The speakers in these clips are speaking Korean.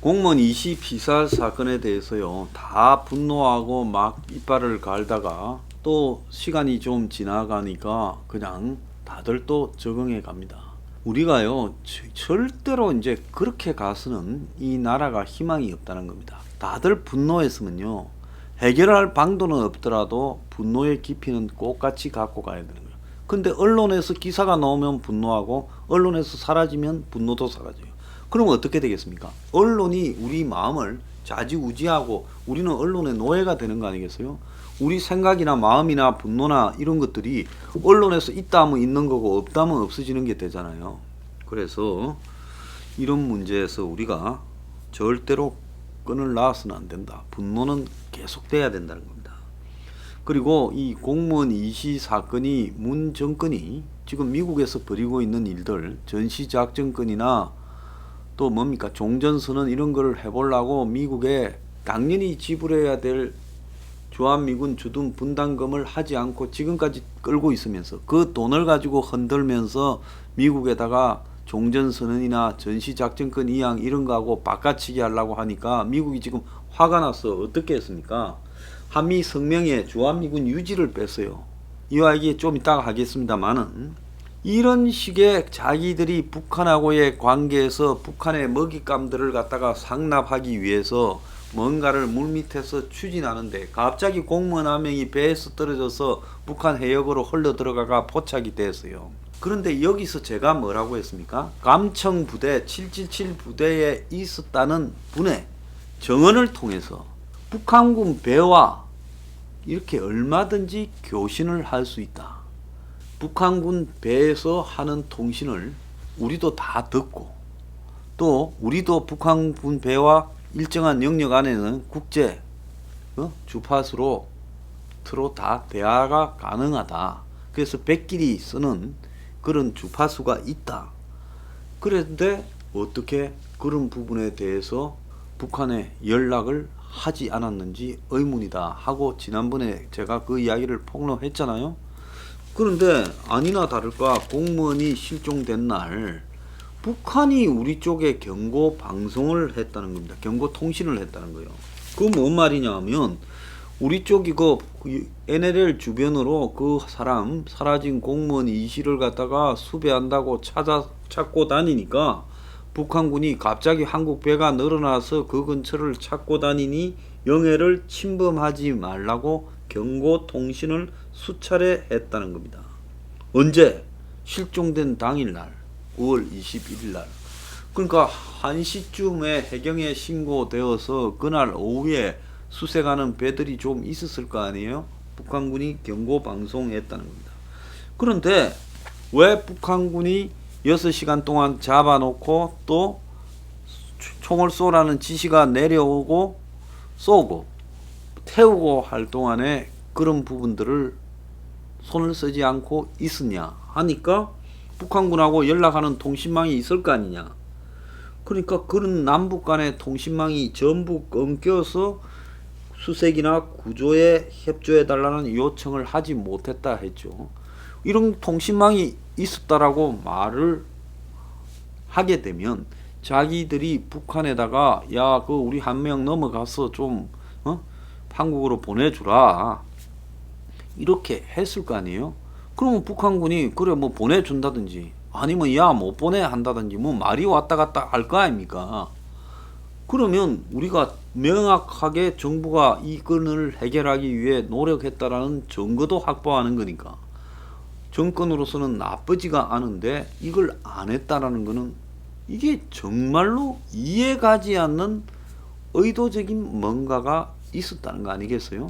공무원 이시 피살 사건에 대해서요, 다 분노하고 막 이빨을 갈다가 또 시간이 좀 지나가니까 그냥 다들 또 적응해 갑니다. 우리가요, 절대로 이제 그렇게 가서는 이 나라가 희망이 없다는 겁니다. 다들 분노했으면요, 해결할 방도는 없더라도 분노의 깊이는 똑같이 갖고 가야 되는 거예요. 근데 언론에서 기사가 나오면 분노하고 언론에서 사라지면 분노도 사라져요. 그러면 어떻게 되겠습니까? 언론이 우리 마음을 좌지우지하고 우리는 언론의 노예가 되는 거 아니겠어요? 우리 생각이나 마음이나 분노나 이런 것들이 언론에서 있다 하면 있는 거고 없다 하면 없어지는 게 되잖아요. 그래서 이런 문제에서 우리가 절대로 끈을 놔서는 안 된다. 분노는 계속돼야 된다는 겁니다. 그리고 이 공무원 이시 사건이 문 정권이 지금 미국에서 벌이고 있는 일들, 전시작전권이나 또 뭡니까, 종전선언 이런 걸 해보려고 미국에 당연히 지불해야 될 주한미군 주둔 분담금을 하지 않고 지금까지 끌고 있으면서 그 돈을 가지고 흔들면서 미국에다가 종전선언이나 전시작전권 이양 이런 거하고 바꿔치기 하려고 하니까 미국이 지금 화가 나서 어떻게 했습니까? 한미 성명에 주한미군 유지를 뺐어요. 이와 이게 좀 이따가 하겠습니다만은 이런 식의 자기들이 북한하고의 관계에서 북한의 먹잇감들을 갖다가 상납하기 위해서 뭔가를 물밑에서 추진하는데 갑자기 공무원 한 명이 배에서 떨어져서 북한 해역으로 흘러 들어가가 포착이 됐어요. 그런데 여기서 제가 뭐라고 했습니까? 감청 부대 777 부대에 있었다는 분의 정언을 통해서 북한군 배와 이렇게 얼마든지 교신을 할 수 있다. 북한군 배에서 하는 통신을 우리도 다 듣고 또 우리도 북한군 배와 일정한 영역 안에는 국제 주파수로 다 대화가 가능하다. 그래서 백길이 쓰는 그런 주파수가 있다. 그런데 어떻게 그런 부분에 대해서 북한에 연락을 하지 않았는지 의문이다 하고 지난번에 제가 그 이야기를 폭로했잖아요. 그런데 아니나 다를까 공무원이 실종된 날 북한이 우리 쪽에 경고 방송을 했다는 겁니다. 경고 통신을 했다는 거예요. 그 뭔 말이냐 하면 우리 쪽이 그 NLL 주변으로 그 사람 사라진 공무원 이시를 갖다가 수배한다고 찾고 다니니까 북한군이 갑자기 한국 배가 늘어나서 그 근처를 찾고 다니니 영해를 침범하지 말라고 경고 통신을 수차례 했다는 겁니다. 언제? 실종된 당일날 9월 21일날. 그러니까 1시쯤에 해경에 신고되어서 그날 오후에 수색하는 배들이 좀 있었을 거 아니에요? 북한군이 경고 방송했다는 겁니다. 그런데 왜 북한군이 6시간 동안 잡아놓고 또 총을 쏘라는 지시가 내려오고 쏘고 태우고 할 동안에 그런 부분들을 손을 쓰지 않고 있었냐 하니까 북한군하고 연락하는 통신망이 있을 거 아니냐. 그러니까 그런 남북 간의 통신망이 전부 끊겨서 수색이나 구조에 협조해 달라는 요청을 하지 못했다 했죠. 이런 통신망이 있었다라고 말을 하게 되면 자기들이 북한에다가 야, 그 우리 한 명 넘어가서 좀 한국으로 보내주라 이렇게 했을 거 아니에요. 그러면 북한군이 그래 뭐 보내준다든지 아니면 야 못 보내 한다든지 뭐 말이 왔다 갔다 할 거 아닙니까? 그러면 우리가 명확하게 정부가 이 건을 해결하기 위해 노력했다라는 증거도 확보하는 거니까 정권으로서는 나쁘지가 않은데 이걸 안 했다라는 거는 이게 정말로 이해가지 않는 의도적인 뭔가가 있었다는 거 아니겠어요?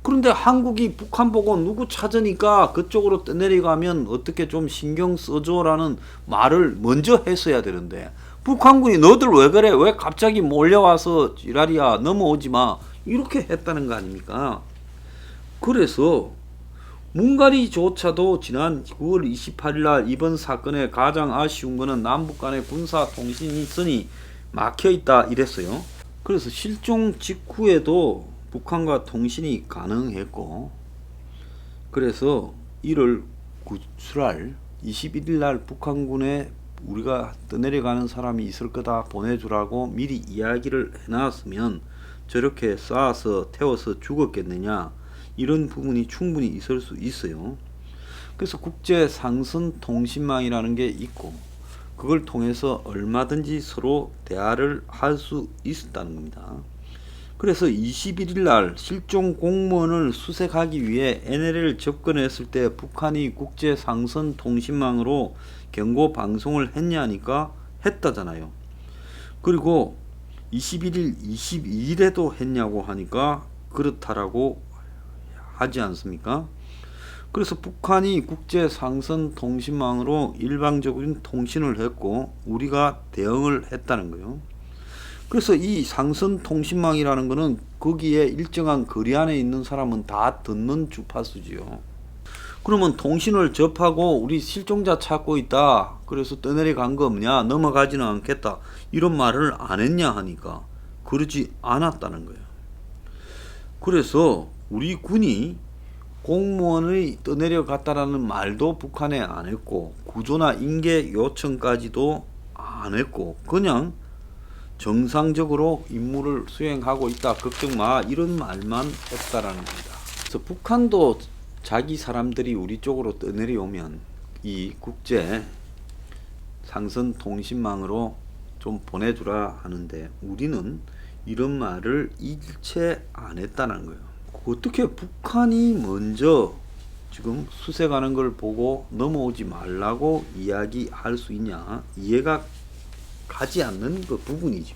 그런데 한국이 북한 보고 누구 찾으니까 그쪽으로 내려가면 어떻게 좀 신경 써줘라는 말을 먼저 했어야 되는데 북한군이 너들 왜 그래? 왜 갑자기 몰려와서 지랄이야 넘어오지 마 이렇게 했다는 거 아닙니까? 그래서 문가리조차도 지난 9월 28일 날 이번 사건의 가장 아쉬운 거는 남북 간의 군사 통신선이 막혀있다 이랬어요. 그래서 실종 직후에도 북한과 통신이 가능했고 그래서 이를 구출할 21일 날 북한군의 우리가 떠내려가는 사람이 있을 거다 보내주라고 미리 이야기를 해놨으면 저렇게 쏴서 태워서 죽었겠느냐, 이런 부분이 충분히 있을 수 있어요. 그래서 국제 상선 통신망이라는 게 있고 그걸 통해서 얼마든지 서로 대화를 할 수 있었다는 겁니다. 그래서 21일 날 실종 공무원을 수색하기 위해 NLL 접근했을 때 북한이 국제 상선 통신망으로 경고 방송을 했냐니까 했다잖아요. 그리고 21일, 22일에도 했냐고 하니까 그렇다라고 하지 않습니까? 그래서 북한이 국제 상선 통신망으로 일방적인 통신을 했고 우리가 대응을 했다는 거예요. 그래서 이 상선 통신망이라는 거는 거기에 일정한 거리 안에 있는 사람은 다 듣는 주파수지요. 그러면 통신을 접하고 우리 실종자 찾고 있다, 그래서 떠내려간 거 없냐, 넘어가지는 않겠다, 이런 말을 안 했냐 하니까 그러지 않았다는 거예요. 그래서 우리 군이 공무원의 떠내려갔다라는 말도 북한에 안 했고 구조나 인계 요청까지도 안 했고 그냥 정상적으로 임무를 수행하고 있다, 걱정 마, 이런 말만 했다라는 겁니다. 그래서 북한도 자기 사람들이 우리 쪽으로 떠내려오면 이 국제 상선 통신망으로 좀 보내주라 하는데 우리는 이런 말을 일체 안 했다는 거예요. 어떻게 북한이 먼저 지금 수색하는 걸 보고 넘어오지 말라고 이야기할 수 있냐, 이해가 가지 않는 그 부분이죠.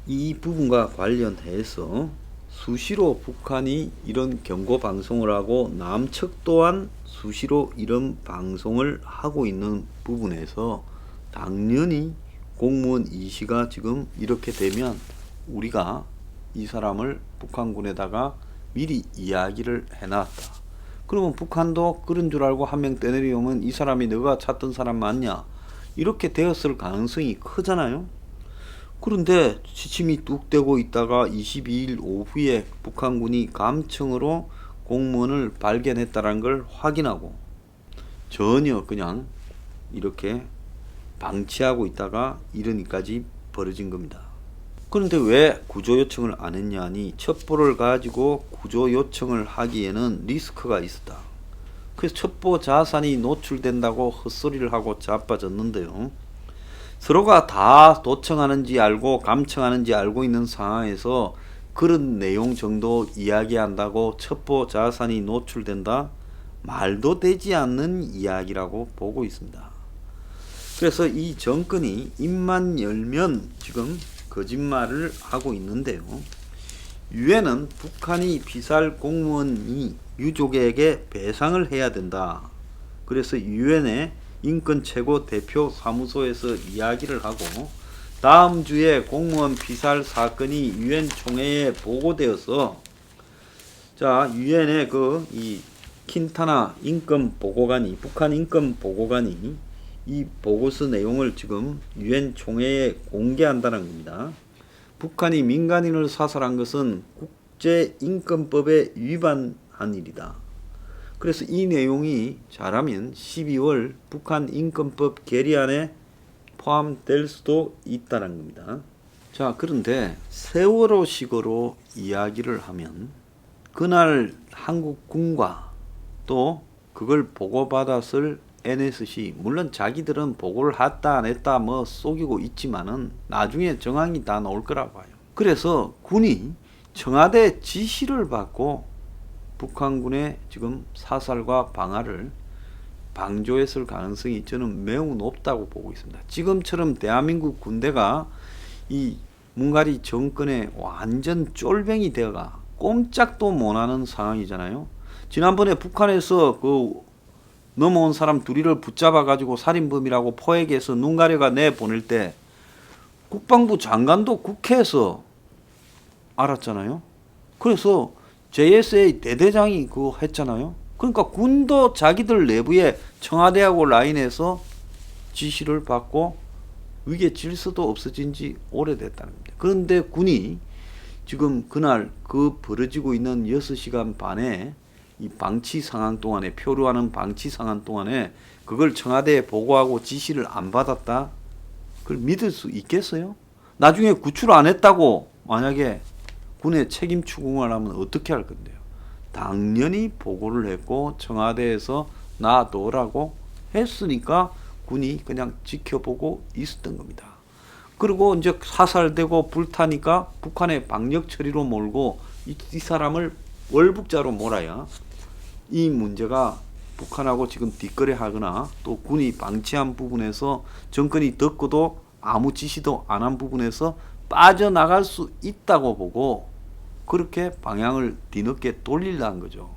이 부분과 관련해서 수시로 북한이 이런 경고 방송을 하고 남측 또한 수시로 이런 방송을 하고 있는 부분에서 당연히 공무원 이시가 지금 이렇게 되면 우리가 이 사람을 북한군에다가 미리 이야기를 해놨다. 그러면 북한도 그런 줄 알고 한 명 떠내려오면 이 사람이 너가 찾던 사람 맞냐, 이렇게 되었을 가능성이 크잖아요. 그런데 지침이 뚝 떼고 있다가 22일 오후에 북한군이 감청으로 공무원을 발견했다는 걸 확인하고 전혀 그냥 이렇게 방치하고 있다가 이런 일까지 벌어진 겁니다. 그런데 왜 구조 요청을 안 했냐니 첩보를 가지고 구조 요청을 하기에는 리스크가 있었다. 그래서 첩보 자산이 노출된다고 헛소리를 하고 자빠졌는데요. 서로가 다 도청하는지 알고 감청하는지 알고 있는 상황에서 그런 내용 정도 이야기한다고 첩보 자산이 노출된다? 말도 되지 않는 이야기라고 보고 있습니다. 그래서 이 정권이 입만 열면 지금 거짓말을 하고 있는데요. 유엔은 북한이 피살 공무원이 유족에게 배상을 해야 된다. 그래서 유엔의 인권 최고 대표 사무소에서 이야기를 하고 다음 주에 공무원 피살 사건이 유엔 총회에 보고되어서 자 유엔의 이 킨타나 인권 보고관이 북한 인권 보고관이 이 보고서 내용을 지금 유엔 총회에 공개한다는 겁니다. 북한이 민간인을 사살한 것은 국제인권법에 위반한 일이다. 그래서 이 내용이 잘하면 12월 북한 인권법 결의안에 포함될 수도 있다는 겁니다. 자, 그런데 세월호식으로 이야기를 하면 그날 한국군과 또 그걸 보고받았을 NSC, 물론 자기들은 보고를 했다 안 했다 뭐 속이고 있지만은 나중에 정황이 다 나올 거라고 봐요. 그래서 군이 청와대 지시를 받고 북한군의 지금 사살과 방화를 방조했을 가능성이 저는 매우 높다고 보고 있습니다. 지금처럼 대한민국 군대가 이 문가리 정권의 완전 쫄병이 되어가 꼼짝도 못하는 상황이잖아요. 지난번에 북한에서 넘어온 사람 둘이를 붙잡아 가지고 살인범이라고 포획해서 눈 가려가 내보낼 때 국방부 장관도 국회에서 알았잖아요. 그래서 JSA 대대장이 그거 했잖아요. 그러니까 군도 자기들 내부에 청와대하고 라인해서 지시를 받고 위계 질서도 없어진 지 오래됐다는 겁니다. 그런데 군이 지금 그날 그 벌어지고 있는 6시간 반에 이 방치 상황 동안에 표류하는 방치 상황 동안에 그걸 청와대에 보고하고 지시를 안 받았다? 그걸 믿을 수 있겠어요? 나중에 구출 안 했다고 만약에 군의 책임 추궁을 하면 어떻게 할 건데요? 당연히 보고를 했고 청와대에서 놔둬라고 했으니까 군이 그냥 지켜보고 있었던 겁니다. 그리고 이제 사살되고 불타니까 북한의 방역 처리로 몰고 이 사람을 월북자로 몰아야 이 문제가 북한하고 지금 뒷거래하거나 또 군이 방치한 부분에서 정권이 듣고도 아무 지시도 안 한 부분에서 빠져나갈 수 있다고 보고 그렇게 방향을 뒤늦게 돌리려는 거죠.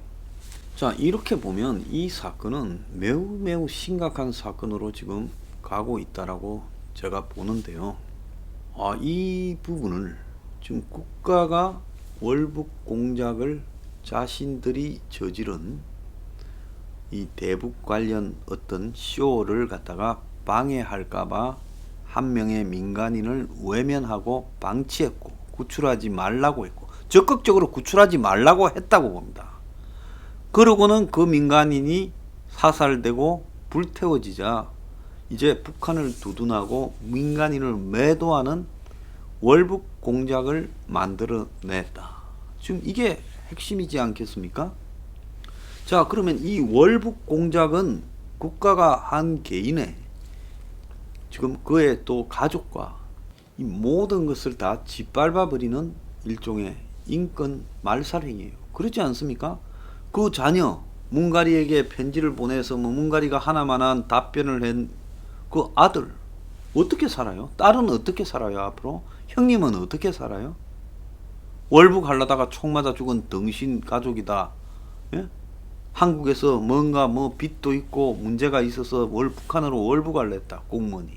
자, 이렇게 보면 이 사건은 매우 심각한 사건으로 지금 가고 있다라고 제가 보는데요. 이 부분을 지금 국가가 월북 공작을 자신들이 저지른 이 대북 관련 어떤 쇼를 갖다가 방해할까봐 한 명의 민간인을 외면하고 방치했고 구출하지 말라고 했고 적극적으로 구출하지 말라고 했다고 봅니다. 그러고는 그 민간인이 사살되고 불태워지자 이제 북한을 두둔하고 민간인을 매도하는 월북 공작을 만들어냈다. 지금 이게 핵심이지 않겠습니까? 자, 그러면 이 월북 공작은 국가가 한 개인의 지금 그의 또 가족과 이 모든 것을 다 짓밟아 버리는 일종의 인권 말살행위예요. 그렇지 않습니까? 그 자녀 문가리에게 편지를 보내서 문가리가 하나만한 답변을 한 그 아들 어떻게 살아요? 딸은 어떻게 살아요? 앞으로 형님은 어떻게 살아요? 월북 하려다가 총 맞아 죽은 등신 가족이다. 예? 한국에서 뭔가 빚도 있고 문제가 있어서 북한으로 월북을 했다. 공무원이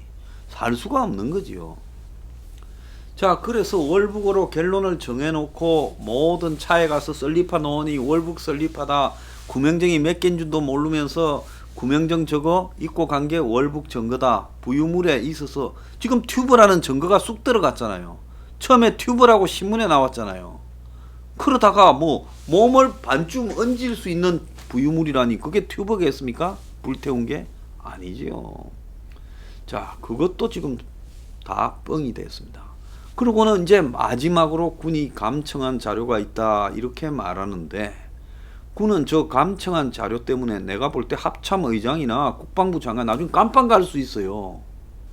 살 수가 없는 거지요. 자, 그래서 월북으로 결론을 정해놓고 모든 차에 가서 썰리파 놓으니 월북 썰리파다. 구명정이 몇 개인 줄도 모르면서 구명정 저거 입고 간 게 월북 증거다. 부유물에 있어서 지금 튜브라는 증거가 쑥 들어갔잖아요. 처음에 튜브라고 신문에 나왔잖아요. 그러다가 몸을 반쯤 얹을 수 있는 부유물이라니 그게 튜브겠습니까? 불태운 게 아니지요. 자, 그것도 지금 다 뻥이 됐습니다. 그러고는 이제 마지막으로 군이 감청한 자료가 있다 이렇게 말하는데 군은 저 감청한 자료 때문에 내가 볼 때 합참의장이나 국방부 장관 나중에 깜빵 갈 수 있어요.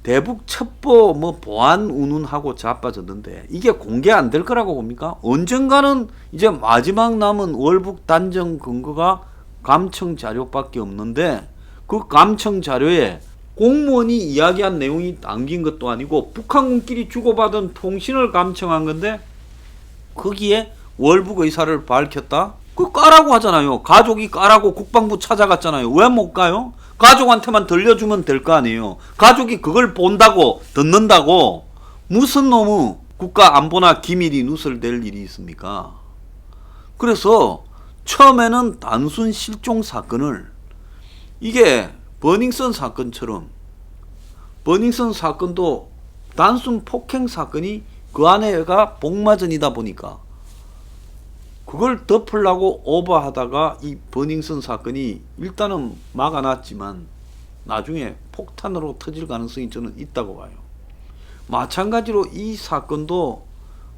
대북 첩보 보안 운운하고 자빠졌는데 이게 공개 안 될 거라고 봅니까? 언젠가는 이제 마지막 남은 월북 단정 근거가 감청 자료밖에 없는데 그 감청 자료에 공무원이 이야기한 내용이 담긴 것도 아니고 북한군끼리 주고받은 통신을 감청한 건데 거기에 월북 의사를 밝혔다? 그 까라고 하잖아요. 가족이 까라고 국방부 찾아갔잖아요. 왜 못 가요? 가족한테만 들려주면 될 거 아니에요. 가족이 그걸 본다고 듣는다고 무슨 놈의 국가 안보나 기밀이 누설될 일이 있습니까? 그래서 처음에는 단순 실종 사건을 이게 버닝썬 사건처럼 버닝썬 사건도 단순 폭행 사건이 그 안에가 복마전이다 보니까 그걸 덮으려고 오버하다가 이 버닝썬 사건이 일단은 막아놨지만 나중에 폭탄으로 터질 가능성이 저는 있다고 봐요. 마찬가지로 이 사건도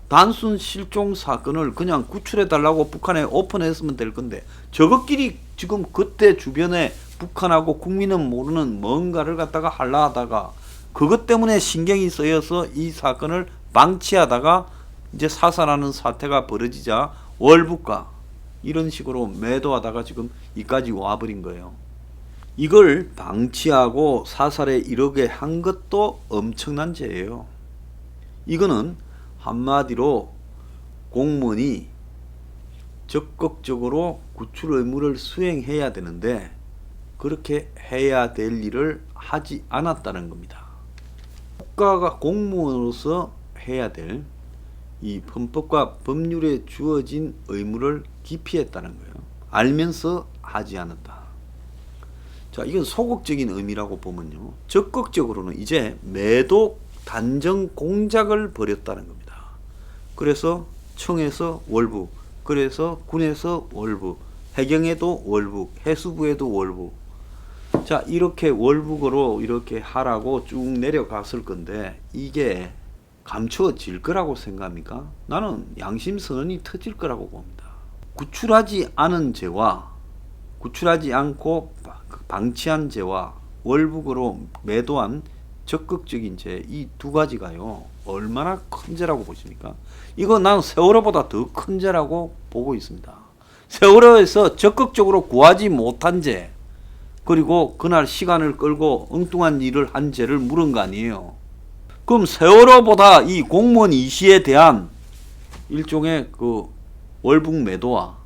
단순 실종 사건을 그냥 구출해달라고 북한에 오픈했으면 될 건데 저것끼리 지금 그때 주변에 북한하고 국민은 모르는 뭔가를 갖다가 하려 하다가 그것 때문에 신경이 쓰여서 이 사건을 방치하다가 이제 사살하는 사태가 벌어지자 월북가 이런 식으로 매도하다가 지금 이까지 와버린 거예요. 이걸 방치하고 사살에 이르게 한 것도 엄청난 죄예요. 이거는 한마디로 공무원이 적극적으로 구출 의무를 수행해야 되는데 그렇게 해야 될 일을 하지 않았다는 겁니다. 국가가 공무원으로서 해야 될 이 헌법과 법률에 주어진 의무를 기피했다는 거예요. 알면서 하지 않았다. 자, 이건 소극적인 의미라고 보면요. 적극적으로는 이제 매도 단정 공작을 벌였다는 겁니다. 그래서 청에서 월북, 그래서 군에서 월북, 해경에도 월북, 해수부에도 월북. 자, 이렇게 월북으로 이렇게 하라고 쭉 내려갔을 건데 이게 감추어질 거라고 생각합니까? 나는 양심 선언이 터질 거라고 봅니다. 구출하지 않은 죄와 구출하지 않고 방치한 죄와 월북으로 매도한 적극적인 죄, 이 두 가지가요 얼마나 큰 죄라고 보십니까? 이거 난 세월호보다 더 큰 죄라고 보고 있습니다. 세월호에서 적극적으로 구하지 못한 죄, 그리고 그날 시간을 끌고 엉뚱한 일을 한 죄를 물은 거 아니에요. 그럼 세월호보다 이 공무원 이시에 대한 일종의 그 월북 매도와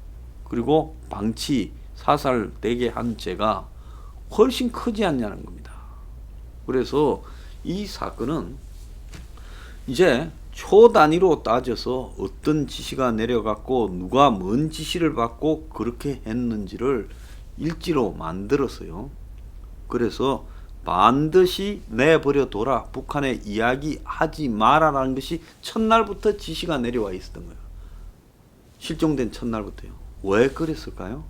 그리고 방치, 사살되게 한 죄가 훨씬 크지 않냐는 겁니다. 그래서 이 사건은 이제 초 단위로 따져서 어떤 지시가 내려갔고 누가 뭔 지시를 받고 그렇게 했는지를 일지로 만들었어요. 그래서 반드시 내버려둬라, 북한에 이야기하지 마라라는 것이 첫날부터 지시가 내려와 있었던 거예요. 실종된 첫날부터요. 왜 그랬을까요?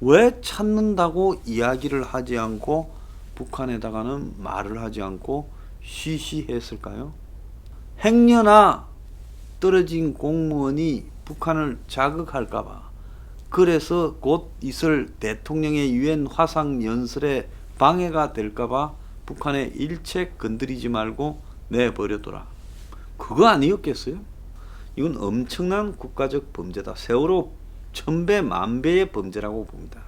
왜 찾는다고 이야기를 하지 않고 북한에다가는 말을 하지 않고 쉬쉬했을까요? 행여나 떨어진 공무원이 북한을 자극할까봐, 그래서 곧 있을 대통령의 유엔 화상 연설에 방해가 될까봐 북한에 일체 건드리지 말고 내버려둬라. 그거 아니었겠어요? 이건 엄청난 국가적 범죄다. 세월호 천배 만배의 범죄라고 봅니다.